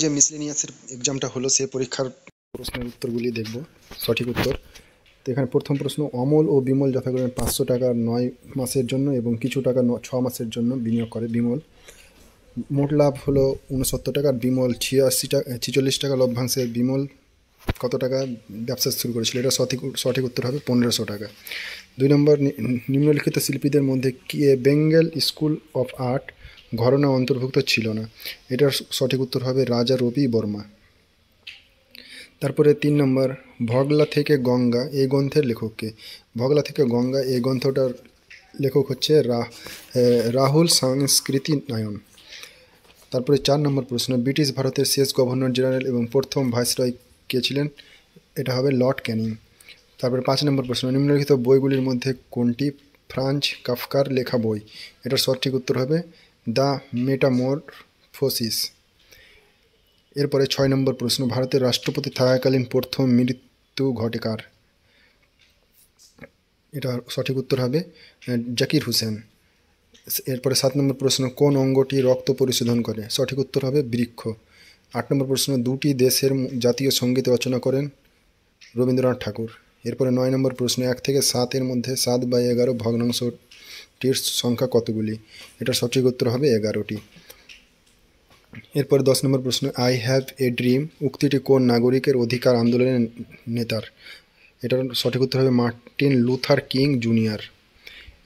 যে মিসলেনিয়াসের এক্সামটা হলো সেই পরীক্ষার প্রশ্নের উত্তরগুলি দেখব। সঠিক উত্তর তো এখানে প্রথম প্রশ্ন, অমল ও বিমল যথাক্রমে 500 টাকা 9 মাসের জন্য এবং কিছু টাকা 6 মাসের জন্য বিনিয়োগ করে। বিমল মোট লাভ হলো 69 টাকা, বিমল 46 টাকা লভ্যাংশে বিমল কত টাকা ব্যবসা শুরু করেছিল? এটা সঠিক উত্তর হবে 1500 টাকা। 2 নম্বর, নিম্নলিখিত শিল্পীদের মধ্যে কে বেঙ্গল স্কুল অফ আর্ট ঘরানা অন্তর্ভুক্ত ছিল না? এটার সঠিক উত্তর হবে রাজা রবি বর্মা। তারপরে 3 নম্বর, ভগলা থেকে গঙ্গা এই গ্রন্থের লেখককে? ভগলা থেকে গঙ্গা এই গ্রন্থটার লেখক হচ্ছে রাহুল সংস্কৃতি নায়ন। তারপরে 4 নম্বর প্রশ্ন, ব্রিটিশ ভারতের শেষ গভর্নর জেনারেল এবং প্রথম ভাইসরয় কে ছিলেন? এটা হবে লর্ড ক্যানিং। তারপরে 5 নম্বর প্রশ্ন, নিম্নলিখিত বইগুলির মধ্যে কোনটি ফ্রাঞ্জ কাফকার লেখা বই? এটার সঠিক উত্তর হবে দ্য মেটামরফোসিস। এরপরে 6 নম্বর প্রশ্ন, ভারতের রাষ্ট্রপতি থাকাকালীন প্রথম মৃত্যু ঘটে কার? এটা সঠিক উত্তর হবে জাকির হুসেন। এরপরে 7 নম্বর প্রশ্ন, কোন অঙ্গটি রক্ত পরিশোধন করে? সঠিক উত্তর হবে বৃক্ষ। 8 নম্বর প্রশ্ন, দুটি দেশের জাতীয় সঙ্গীত রচনা করেন রবীন্দ্রনাথ ঠাকুর। এরপরে 9 নম্বর প্রশ্ন, 1 থেকে 7 এর মধ্যে 7/11 ভগ্নাংশটির সংখ্যা কতগুলি? এটার সঠিক উত্তর হবে 11টি। এরপরে 10 নম্বর প্রশ্ন, আই হ্যাভ এ ড্রিম উক্তিটি কোন নাগরিকের অধিকার আন্দোলনের নেতার? এটার সঠিক উত্তর হবে মার্টিন লুথার কিং জুনিয়র।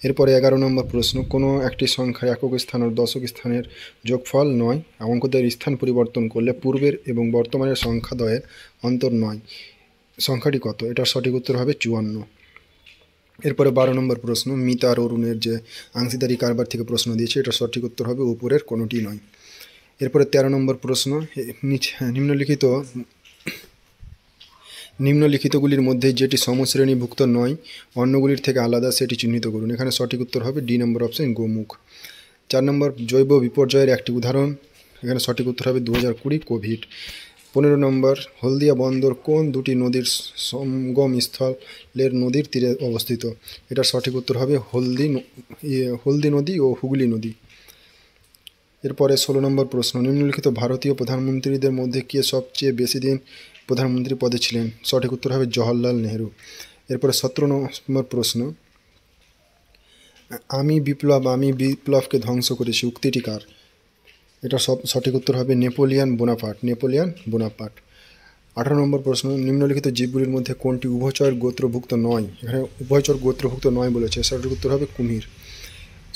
এরপরে 11 নম্বর প্রশ্ন, কোনো একটি সংখ্যার একক স্থান ও দশক স্থানের যোগফল 9, অঙ্কদের স্থান পরিবর্তন করলে পূর্বের এবং বর্তমানের সংখ্যাদ্বয়ের অন্তর 9, সংখ্যাটি কত? এটার সঠিক উত্তর হবে 54। এরপরে 12 নম্বর প্রশ্ন, মিতা আর অরুণের যে অংশীদারি কারবার থেকে প্রশ্ন দিয়েছে, এটার সঠিক উত্তর হবে উপরের কোনোটি নয়। এরপরে 13 নম্বর প্রশ্ন, নিম্নলিখিতগুলির মধ্যে যেটি সমশ্রেণীভুক্ত নয় অন্যগুলির থেকে আলাদা সেটি চিহ্নিত করুন। এখানে সঠিক উত্তর হবে ডি নম্বর অপশন গোমুখ। 4 নম্বর, জৈব বিপর্যয়ের একটি উদাহরণ? এখানে সঠিক উত্তর হবে 2020 কোভিড। 15 নম্বর, হলদিয়া বন্দর কোন দুটি নদীর সঙ্গম স্থলের নদীর তীরে অবস্থিত? এটার সঠিক উত্তর হবে হলদি নদী ও হুগলি নদী। এরপরে 16 নম্বর প্রশ্ন, নিম্নলিখিত ভারতীয় প্রধানমন্ত্রীদের মধ্যে কে সবচেয়ে বেশি দিন প্রধানমন্ত্রী পদে ছিলেন? সঠিক উত্তর হবে জওহরলাল নেহেরু। এরপরে 17 নম্বর প্রশ্ন, আমি বিপ্লবকে ধ্বংস করেছি উক্তিটি কার? এটা সঠিক উত্তর হবে নেপোলিয়ান বোনাপার্ট। 18 নম্বর প্রশ্ন, নিম্নলিখিত জীবগুলির মধ্যে কোনটি উভচর গোত্রভুক্ত নয়? এখানে উভয়চর গোত্রভুক্ত নয় বলেছে, সঠিক উত্তর হবে কুমির।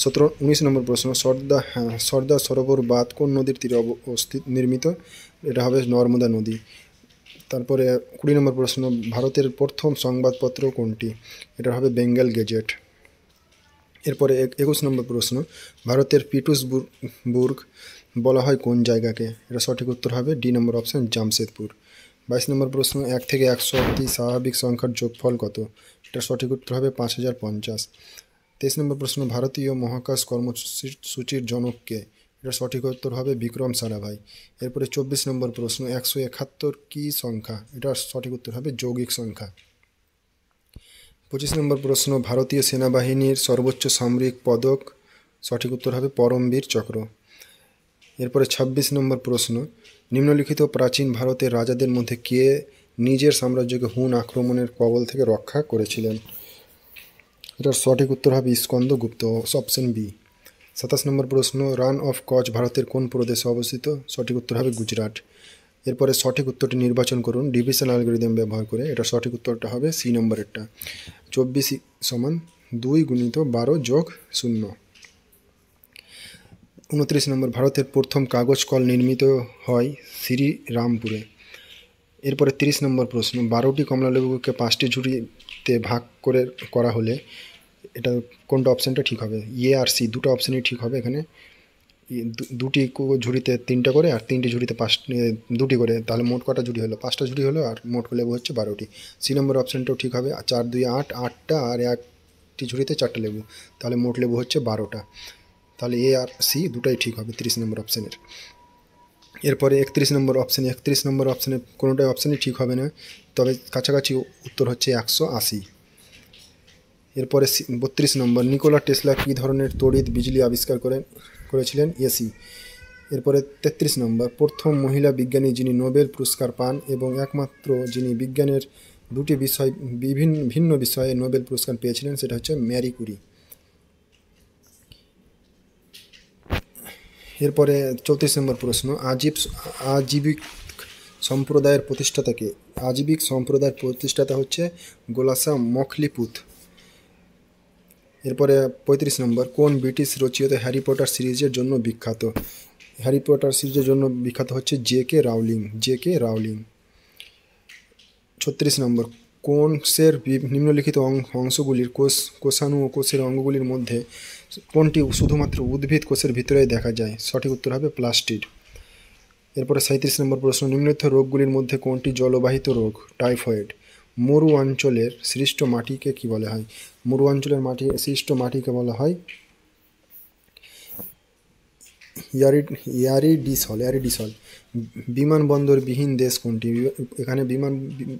19 নম্বর প্রশ্ন, সর্দার সরোবর বাঁধ কোন নদীর তীরে নির্মিত? এটা হবে নর্মদা নদী। তারপরে 20 নম্বর প্রশ্ন, ভারতের প্রথম সংবাদপত্র কোনটি? এটা হবে বেঙ্গল গেজেট। এরপরে 21 নম্বর প্রশ্ন, ভারতের পিটসবুর্গ বলা হয় কোন জায়গাকে? এটা সঠিক উত্তর হবে ডি নম্বর অপশন জামশেদপুর। 22 নম্বর প্রশ্ন, 1 থেকে 100 অবধি স্বাভাবিক সংখ্যার যোগফল কত? এটা সঠিক উত্তর হবে 5050। 23 নম্বর প্রশ্ন, ভারতীয় মহাকাশ কর্মসূচির জনককে? এটা সঠিক উত্তর হবে বিক্রম সারাভাই। এরপরে 24 নম্বর প্রশ্ন, 171 কী সংখ্যা? এটার সঠিক উত্তর হবে যৌগিক সংখ্যা। 25 নম্বর প্রশ্ন, ভারতীয় সেনাবাহিনীর সর্বোচ্চ সামরিক পদক? সঠিক উত্তর হবে পরমবীর চক্র। এরপরে 26 নম্বর প্রশ্ন, নিম্নলিখিত প্রাচীন ভারতের রাজাদের মধ্যে কে নিজের সাম্রাজ্যকে হুন আক্রমণের কবল থেকে রক্ষা করেছিলেন? এটার সঠিক উত্তর হবে স্কন্দগুপ্ত, অপশন বি। 27 নম্বর প্রশ্ন, রান অফ কচ ভারতের কোন প্রদেশে অবস্থিত? সঠিক উত্তর হবে গুজরাট। এরপরে সঠিক উত্তরটি নির্বাচন করুন ডিভিশন অ্যালগরিদম ব্যবহার করে। এটা সঠিক উত্তরটা হবে সি নম্বরেরটা, 24 = 2 × 12 + 0। 29 নম্বর, ভারতের প্রথম কাগজ কল নির্মিত হয় শ্রীরামপুরে। এরপরে 30 নম্বর প্রশ্ন, 12টি কমলালেবুকে 5টি ঝুড়িতে ভাগ করা হলে এটা কোনটা অপশানটা ঠিক হবে? এ আর সি দুটো অপশানই ঠিক হবে। এখানে দুটি ঝুড়িতে 3টা করে আর 3টি ঝুড়িতে 2টি করে, তাহলে মোট কটা ঝুড়ি হলো? 5টা ঝুড়ি হলো আর মোট লেবু হচ্ছে 12টি। সি নম্বর অপশানটাও ঠিক হবে, 4 2 8, 8টা আর 1টি ঝুড়িতে 4টা লেবু, তাহলে মোট লেবু হচ্ছে 12টা। তাহলে এ আর সি দুটাই ঠিক হবে 30 নম্বর অপশানের। এরপরে 31 নম্বর অপশানে কোনোটাই অপশানই ঠিক হবে না, তবে কাছাকাছি উত্তর হচ্ছে 180। এরপরে 32 নম্বর, নিকোলা টেসলা কী ধরনের তড়িৎ বিজলি আবিষ্কার করেছিলেন? এসি। এরপরে 33 নম্বর, প্রথম মহিলা বিজ্ঞানী যিনি নোবেল পুরস্কার পান এবং একমাত্র যিনি বিজ্ঞানের দুটি বিষয় ভিন্ন বিষয়ে নোবেল পুরস্কার পেয়েছিলেন সেটা হচ্ছে ম্যারি কুরি। এরপরে 34 নম্বর প্রশ্ন, আজীবিক সম্প্রদায়ের প্রতিষ্ঠাতাকে। আজীবিক সম্প্রদায়ের প্রতিষ্ঠাতা হচ্ছে গোলাসা মখলিপুত। এরপরে 35 নম্বর, কোন ব্রিটিশ রচয়িতা হ্যারি পটার সিরিজের জন্য বিখ্যাত? হ্যারি পটার সিরিজের জন্য বিখ্যাত হচ্ছে জে.কে. রাউলিং। 36 নম্বর, কোষের নিম্নলিখিত অংশগুলির কোষাণু ও কোষের অঙ্গগুলির মধ্যে কোনটি শুধুমাত্র উদ্ভিদ কোষের ভিতরেই দেখা যায়? সঠিক উত্তর হবে প্লাস্টিড। এরপরে 37 নম্বর প্রশ্ন, নিম্নলিখিত রোগগুলির মধ্যে কোনটি জলবাহিত রোগ? টাইফয়েড। মরু অঞ্চলের সৃষ্ট মাটিকে কি বলা হয়? মরু অঞ্চলের সৃষ্ট মাটিকে বলা হয় অ্যারিডিসল। বিমানবন্দরবিহীন দেশ কোনটি? এখানে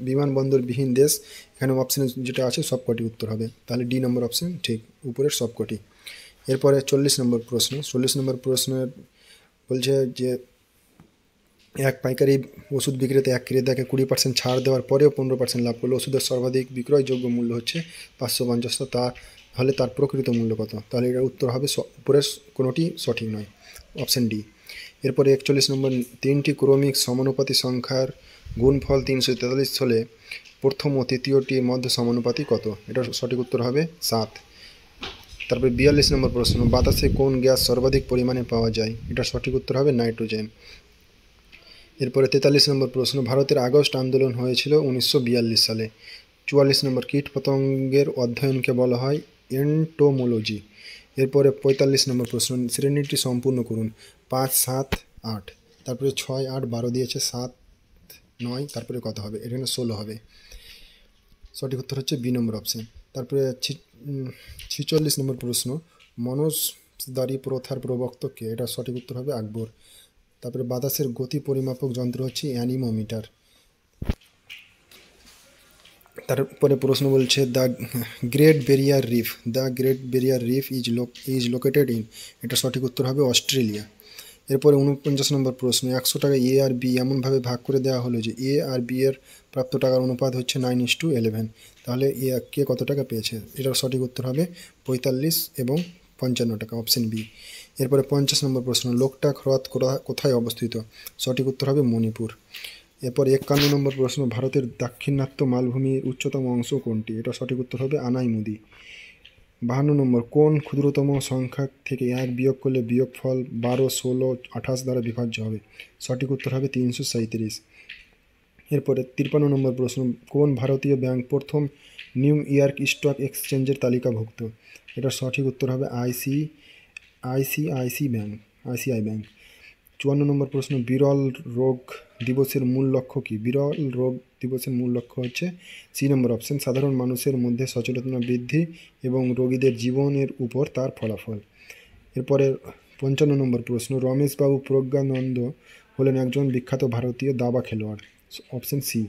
বিমানবন্দরবিহীন দেশ, এখানে অপশানে যেটা আছে সবকটি উত্তর হবে, তাহলে ডি নম্বর অপশান ঠিক, উপরের সবকটি। এরপরে 40 নম্বর প্রশ্ন। 40 নম্বর প্রশ্নের বলছে যে এক পাইকারি ওষুধ বিক্রেতা এক ক্রেতাকে 20% ছাড় দেওয়ার পরেও 15% লাভ করলো। ওষুধের সর্বাধিক বিক্রয়যোগ্য মূল্য হচ্ছে 550 টাকা, তাহলে তার প্রকৃত মূল্য কত? তাহলে এটার উত্তর হবে উপরের কোনোটি সঠিক নয়, অপশান ডি। এরপরে 41 নম্বর, তিনটি ক্রমিক সমানুপাতি সংখ্যার গুণফল 343 হলে প্রথম ও তৃতীয়টির মধ্যে সমানুপাতি কত? এটার সঠিক উত্তর হবে 7। তারপরে 42 নম্বর প্রশ্ন, বাতাসে কোন গ্যাস সর্বাধিক পরিমাণে পাওয়া যায়? এটার সঠিক উত্তর হবে নাইট্রোজেন। এরপরে 43 নম্বর প্রশ্ন, ভারতের আগস্ট আন্দোলন হয়েছিল 1942 সালে। 44 নম্বর, কীটপতঙ্গের অধ্যয়নকে বলা হয় এন্টোমোলজি। এরপরে 45 নম্বর প্রশ্ন, শ্রেণীটি সম্পূর্ণ করুন। 5, 7, 8, তারপরে 6, 8, 12 দিয়েছে, 7, 9, তারপরে কত হবে? এখানে 16 হবে। সঠিক উত্তর হচ্ছে বি নম্বর অপশান। তারপরে 46 নম্বর প্রশ্ন, মনসদারি প্রথার প্রবক্তা কে? এটা সঠিক উত্তর হবে আকবর। তারপরে বাতাসের গতি পরিমাপক যন্ত্র হচ্ছে অ্যানিমোমিটার। তারপরে প্রশ্ন বলছে the great barrier reef is located in. এটা সঠিক উত্তর হবে অস্ট্রেলিয়া। এরপরে 49 নম্বর প্রশ্ন, 100 টাকা এ আর বি এমনভাবে ভাগ করে দেওয়া হলো যে এ আর বি এর প্রাপ্ত টাকার অনুপাত হচ্ছে 9:11, তাহলে এ কে কত টাকা পেয়েছে? এটার সঠিক উত্তর হবে 45 এবং 55 টাকা, অপশান বি। এরপরে 50 নম্বর প্রশ্ন, লোকটাক হ্রদ কোথায় অবস্থিত? সঠিক উত্তর হবে মণিপুর। এরপর 51 নম্বর প্রশ্ন, ভারতের দাক্ষিণাত্য মালভূমির উচ্চতম অংশ কোনটি? এটা সঠিক উত্তর হবে আনাইমুদি। 52 নম্বর, কোন ক্ষুদ্রতম সংখ্যা থেকে 1 বিয়োগ করলে বিয়োগফল 12, 16, 28 দ্বারা বিভাজ্য হবে? সঠিক উত্তর হবে 337। এরপরে 53 নম্বর প্রশ্ন, কোন ভারতীয় ব্যাংক প্রথম নিউ ইয়র্ক স্টক এক্সচেঞ্জের তালিকাভুক্ত? এটা সঠিক উত্তর হবে আইসিআইসি ব্যাংক। 54 নম্বর প্রশ্ন, বিরল রোগ দিবসের মূল লক্ষ্য কী? বিরল রোগ দিবসের মূল লক্ষ্য হচ্ছে সি নম্বর অপশান, সাধারণ মানুষের মধ্যে সচেতনতা বৃদ্ধি এবং রোগীদের জীবনের উপর তার ফলাফল। এরপরে 55 নম্বর প্রশ্ন, রমেশবাবু প্রজ্ঞানন্দ হলেন একজন বিখ্যাত ভারতীয় দাবা খেলোয়াড়। Option C.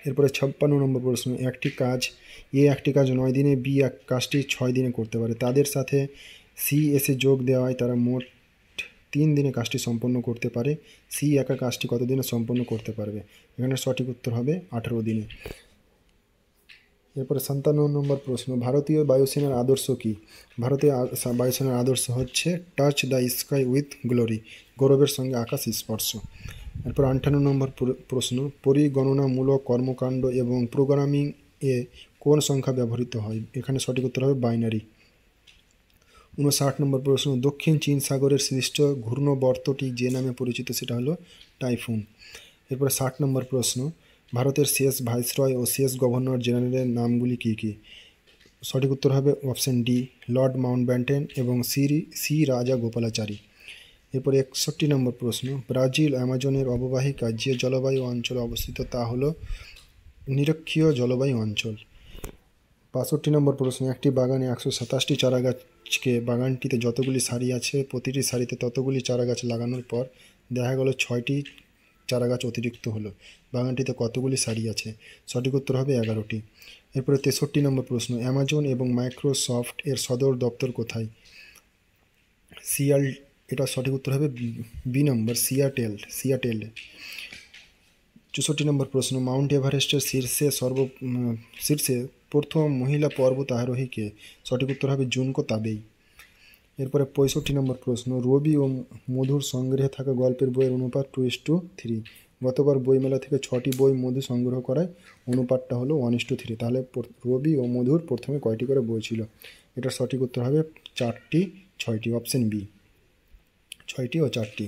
এরপরে 56 নম্বর প্রশ্ন, একটি কাজ 9 দিনে, বি কাজটি 6 দিনে করতে পারে, তাদের সাথে সি এসে যোগ দেওয়ায় তারা মোট 3 দিনে কাজটি সম্পন্ন করতে পারে। সি একা কাজটি কত দিনে সম্পন্ন করতে পারবে? এখানে সঠিক উত্তর হবে 18 দিনে। এরপরে 57 নম্বর প্রশ্ন, ভারতীয় বায়ুসেনার আদর্শ কী? ভারতীয় বায়ুসেনার আদর্শ হচ্ছে touch the sky with glory, গৌরবের সঙ্গে আকাশ স্পর্শ। এরপর 58 নম্বর প্রশ্ন, পরিগণনামূলক কর্মকাণ্ড এবং প্রোগ্রামিং এ কোন সংখ্যা ব্যবহৃত হয়? এখানে সঠিক উত্তর হবে বাইনারি। 59 নম্বর প্রশ্ন, দক্ষিণ চীন সাগরের সৃষ্ট ঘূর্ণবর্তটি যে নামে পরিচিত সেটা হলো টাইফুন। এরপরে 60 নম্বর প্রশ্ন, ভারতের শেষ ভাইসরয় ও শেষ গভর্নর জেনারেলের নামগুলি কী কী? সঠিক উত্তর হবে অপশান ডি, লর্ড মাউন্টব্যাটেন এবং সি রাজা গোপালাচারী। এরপরে 61 নম্বর প্রশ্ন, ব্রাজিল অ্যামাজনের অববাহিকা যে জলবায়ু অঞ্চলে অবস্থিত তা হলো নিরক্ষীয় জলবায়ু অঞ্চল। 65 নম্বর প্রশ্ন, একটি বাগানে 127টি চারাগাছকে বাগানটিতে যতগুলি সারি আছে প্রতিটি সারিতে ততগুলি চারাগাছ লাগানোর পর দেখা গেল 6টি চারাগাছ অতিরিক্ত হলো, বাগানটিতে কতগুলি সারি আছে? সঠিক উত্তর হবে 11টি। এরপরে 63 নম্বর প্রশ্ন, অ্যামাজন এবং মাইক্রোসফট এর সদর দপ্তর কোথায়? এটা সঠিক উত্তর হবে বি নম্বর, সিয়াটেল। 64 নম্বর প্রশ্ন, মাউন্ট এভারেস্টের শীর্ষে প্রথম মহিলা পর্বত আরোহী কে? সঠিক উত্তর হবে জুনকো তাবেই। এরপরে 65 নম্বর প্রশ্ন, রবি ও মধুর সংগ্রহে থাকা গল্পের বইয়ের অনুপাত 2:3। গতবার বইমেলা থেকে 6টি বই মধু সংগ্রহ করায় অনুপাতটা হলো 1:3। তাহলে রবি ও মধুর প্রথমে কয়টি করে বই ছিল? এটার সঠিক উত্তর হবে 4টি 6টি, অপশন বি, 6টি ও 4টি।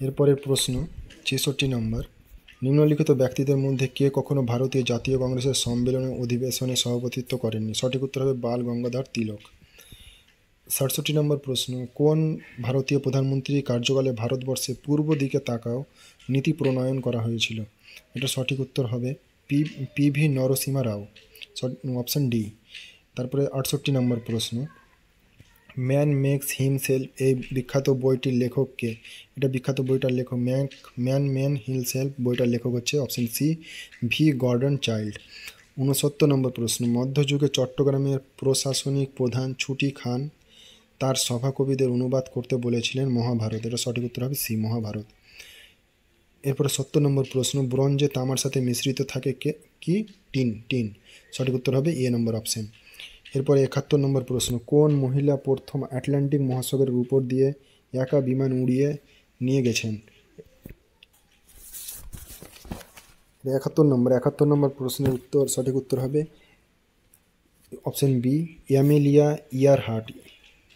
এরপরের প্রশ্ন 66 নম্বর, নিম্নলিখিত ব্যক্তিদের মধ্যে কে কখনো ভারতীয় জাতীয় কংগ্রেসের সম্মেলনে অধিবেশনে সভাপতিত্ব করেননি? সঠিক উত্তর হবে বাল গঙ্গাধর তিলক। 67 নম্বর প্রশ্ন, কোন ভারতীয় প্রধানমন্ত্রীর কার্যকালে ভারতবর্ষে পূর্ব দিকে তাকাও নীতি প্রণয়ন করা হয়েছিল? এটা সঠিক উত্তর হবে পি.ভি. নরসিমা রাও, অপশন ডি। তারপরে 68 নম্বর প্রশ্ন, ম্যান মেক্স হিমসেলফ এই বিখ্যাত বইটির লেখক কে? এটা বিখ্যাত বইটার লেখক ম্যান হিমসেলফ বইটার লেখক হচ্ছে option C, V. Gordon Childe. 69 নম্বর প্রশ্ন, মধ্যযুগে চট্টগ্রামের প্রশাসনিক প্রধান ছুটি খান তার সভাকবিদের অনুবাদ করতে বলেছিলেন মহাভারত। এটা সঠিক উত্তর হবে সি, মহাভারত। এরপরে 70 নম্বর প্রশ্ন, ব্রোঞ্জে তামার সাথে মিশ্রিত থাকে কি? টিন। সঠিক উত্তর হবে এ নম্বর, অপশন। এরপরে 71 নম্বর প্রশ্ন, কোন মহিলা প্রথম আটলান্টিক মহাসাগরের উপর দিয়ে একা বিমান উড়িয়ে নিয়ে গেছেন? 71 নম্বর প্রশ্নের উত্তর, সঠিক উত্তর হবে অপশন বি, অ্যামেলিয়া ইয়ারহার্ট।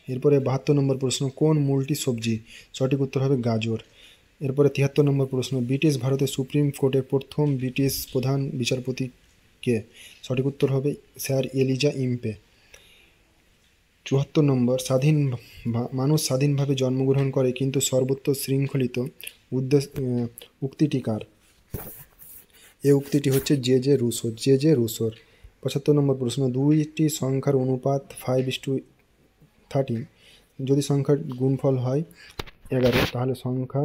এরপরে 72 নম্বর প্রশ্ন, কোন মূলটি সবজি? সঠিক উত্তর হবে গাজর। এরপরে 73 নম্বর প্রশ্ন, ব্রিটিশ ভারতের সুপ্রিম কোর্টের প্রথম ব্রিটিশ প্রধান বিচারপতি কে? সঠিক উত্তর হবে স্যার এলিজা ইম্পে। 74 নম্বর, মানুষ স্বাধীনভাবে জন্মগ্রহণ করে কিন্তু সর্বত্র শৃঙ্খলিত উক্তিটি কার? এই উক্তিটি হচ্ছে জে রুসোর। 75 নম্বর প্রশ্ন, দুইটি সংখ্যার অনুপাত 5:13, যদি সংখ্যার গুণফল হয় 11 তাহলে সংখ্যা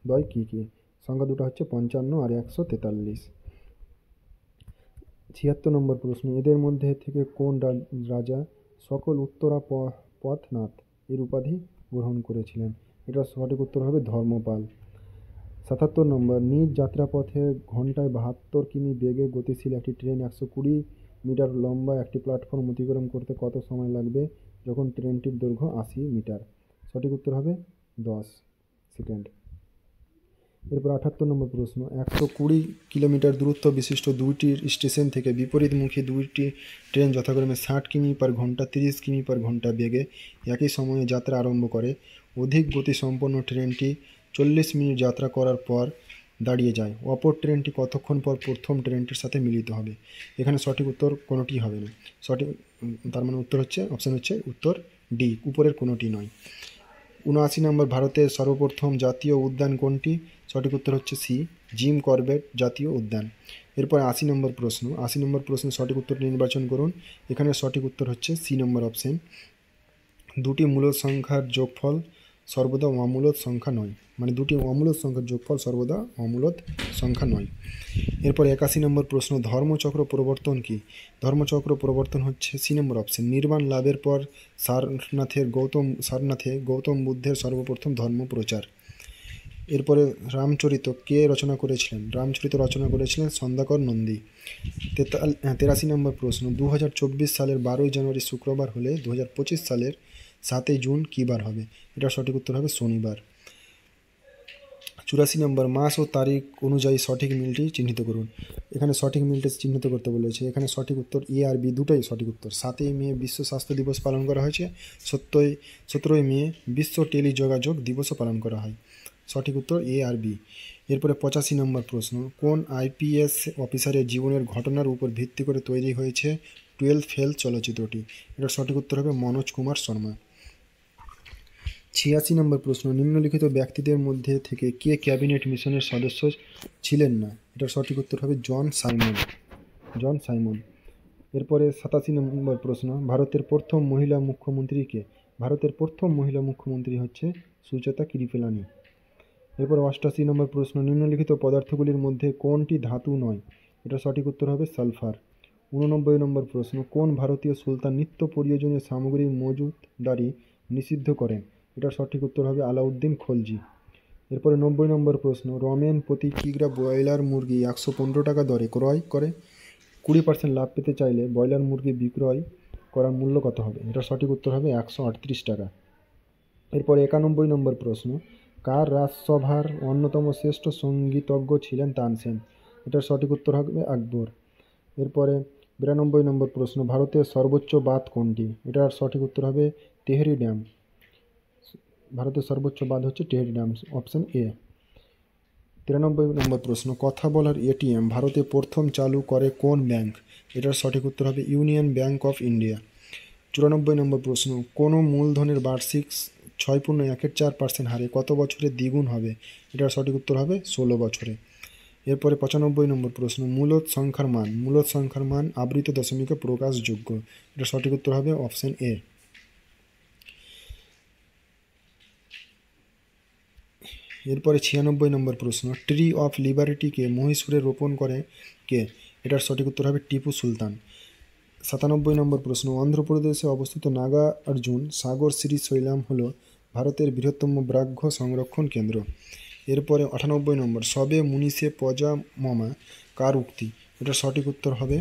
দ্বয় কী কী? সংখ্যা দুটো হচ্ছে 55 আর 143। 76 নম্বর প্রশ্ন, এদের মধ্যে থেকে কোন রাজা সকল উত্তরা পথনাথ এর উপাধি গ্রহণ করেছিলেন? এটা সঠিক উত্তর হবে ধর্মপাল। 77 নম্বর, নিজ যাত্রাপথে ঘন্টায় 72 কিমি বেগে গতিশীল একটি ট্রেন 120 মিটার লম্বা একটি প্ল্যাটফর্ম অতিক্রম করতে কত সময় লাগবে যখন ট্রেনটির দৈর্ঘ্য 80 মিটার? সঠিক উত্তর হবে 10 সেকেন্ড। এরপর 78 নম্বর প্রশ্ন, 120 কিলোমিটার দূরত্ব বিশিষ্ট দুইটি স্টেশন থেকে বিপরীতমুখী দুইটি ট্রেন যথাক্রমে 60 কিমি পার ঘন্টা 30 কিমি পার ঘন্টা বেগে একই সময়ে যাত্রা আরম্ভ করে। অধিক গতিসম্পন্ন ট্রেনটি 40 মিনিট যাত্রা করার পর দাঁড়িয়ে যায়। অপর ট্রেনটি কতক্ষণ পর প্রথম ট্রেনটির সাথে মিলিত হবে? এখানে সঠিক উত্তর কোনোটি হবে না। তার মানে উত্তর হচ্ছে অপশান হচ্ছে উত্তর ডি, উপরের কোনোটি নয়। 79 নম্বর, ভারতের সর্বপ্রথম জাতীয় উদ্যান কোনটি? সঠিক উত্তর হচ্ছে সি, জিম করবেট জাতীয় উদ্যান। এরপর 80 নম্বর প্রশ্ন সঠিক উত্তর নির্বাচন করুন। এখানে সঠিক উত্তর হচ্ছে সি নম্বর, অপশন। দুটি মূলদ সংখ্যার যোগফল সর্বদা অমূলদ সংখ্যা নয়, মানে দুটি অমূলদ সংখ্যার যোগফল সর্বদা অমূলদ সংখ্যা নয়। এরপর 81 নম্বর প্রশ্ন, ধর্মচক্র প্রবর্তন কি? ধর্মচক্র প্রবর্তন হচ্ছে সি নম্বর, অপশন। নির্বাণ লাভের পর সারনাথে গৌতম বুদ্ধের সর্বপ্রথম ধর্ম প্রচার। এরপরে রামচরিত কে রচনা করেছিলেন? রামচরিত রচনা করেছিলেন সন্ধ্যাকর নন্দী। 83 নম্বর প্রশ্ন, 2024 সালের 12ই জানুয়ারি শুক্রবার হলে 2025 সালের 7ই জুন কী বার হবে? এটা সঠিক উত্তর হবে শনিবার। 84 নম্বর, মাস ও তারিখ অনুযায়ী সঠিক মিলটি চিহ্নিত করুন। এখানে সঠিক মিলটি চিহ্নিত করতে বলেছে। এখানে সঠিক উত্তর এ আর বি দুটোই সঠিক উত্তর। 7ই মে বিশ্ব স্বাস্থ্য দিবস পালন করা হয়েছে, 17ই মে বিশ্ব টেলিযোগাযোগ দিবসও পালন করা হয়। সঠিক উত্তর এ আর বি। এরপরে 85 নম্বর প্রশ্ন, কোন আইপিএস অফিসারের জীবনের ঘটনার উপর ভিত্তি করে তৈরি হয়েছে 12 ফেল চলচ্চিত্রটি? এটার সঠিক উত্তর হবে মনোজ কুমার শর্মা। 86 নম্বর প্রশ্ন, নিম্নলিখিত ব্যক্তিদের মধ্যে থেকে কে ক্যাবিনেট মিশনের সদস্য ছিলেন না? এটার সঠিক উত্তর হবে জন সাইমন। এরপরে 87 নম্বর প্রশ্ন, ভারতের প্রথম মহিলা মুখ্যমন্ত্রী কে? ভারতের প্রথম মহিলা মুখ্যমন্ত্রী হচ্ছে সুচেতা কৃপলানি। এরপর 88 নম্বর প্রশ্ন, নিম্নলিখিত পদার্থগুলির মধ্যে কোনটি ধাতু নয়? এটা সঠিক উত্তর হবে সালফার। 89 নম্বর প্রশ্ন, কোন ভারতীয় সুলতান নিত্য প্রয়োজনীয় সামগ্রীর মজুতদারি নিষিদ্ধ করেন? এটার সঠিক উত্তর হবে আলাউদ্দিন খলজি। এরপরে 90 নম্বর প্রশ্ন, রমেন প্রতি কিগ্রা ব্রয়লার মুরগি 115 টাকা দরে ক্রয় করে 20% লাভ পেতে চাইলে ব্রয়লার মুরগি বিক্রয় করার মূল্য কত হবে? এটার সঠিক উত্তর হবে 138 টাকা। এরপরে 91 নম্বর প্রশ্ন, কার রাজসভার অন্যতম শ্রেষ্ঠ সঙ্গীতজ্ঞ ছিলেন তানসেন? এটার সঠিক উত্তর হবে আকবর। এরপরে 92 নম্বর প্রশ্ন, ভারতের সর্বোচ্চ বাঁধ কোনটি? এটার সঠিক উত্তর হবে তেহরি ড্যাম। ভারতের সর্বোচ্চ বাঁধ হচ্ছে তেহরি ড্যাম, অপশন এ। 93 নম্বর প্রশ্ন, কথা বলার এটিএম ভারতে প্রথম চালু করে কোন ব্যাংক? এটার সঠিক উত্তর হবে ইউনিয়ন ব্যাংক অফ ইন্ডিয়া। 94 নম্বর প্রশ্ন, কোনো মূলধনের বার্ষিক 6.14% হারে কত বছরে দ্বিগুণ হবে? এটার সঠিক উত্তর হবে 16 বছরে। এরপরে 95 নম্বর প্রশ্ন, মূলদ সংখ্যার মান আবৃত দশমিকে প্রকাশযোগ্য। এটার সঠিক উত্তর হবে অপশন এ। এরপরে 96 নম্বর প্রশ্ন, ট্রি অফ লিবার্টিকে মহীশূরে রোপণ করে কে? এটার সঠিক উত্তর হবে টিপু সুলতান। 97 নম্বর প্রশ্ন, অন্ধ্রপ্রদেশে অবস্থিত নাগার্জুন সাগর শ্রীশৈলাম হল ভারতের বৃহত্তম ব্যাঘ্র সংরক্ষণ কেন্দ্র। এরপরে 98 নম্বর, সবে মুনিষে পজা মমা কার উক্তি? এটার সঠিক উত্তর হবে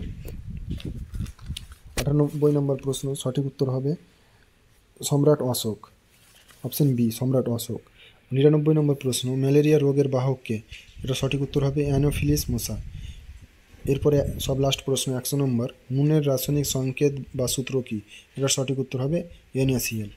98 নম্বর প্রশ্ন, সঠিক উত্তর হবে সম্রাট অশোক, অপশন বি সম্রাট অশোক। 99 নম্বর প্রশ্ন, ম্যালেরিয়া রোগের বাহক কে? এটা সঠিক উত্তর হবে অ্যানোফিলিস মশা। এরপরে সব লাস্ট প্রশ্ন 100 নম্বর, নুনের রাসায়নিক সংকেত বা সূত্র কি? এটার সঠিক উত্তর হবে NaCl।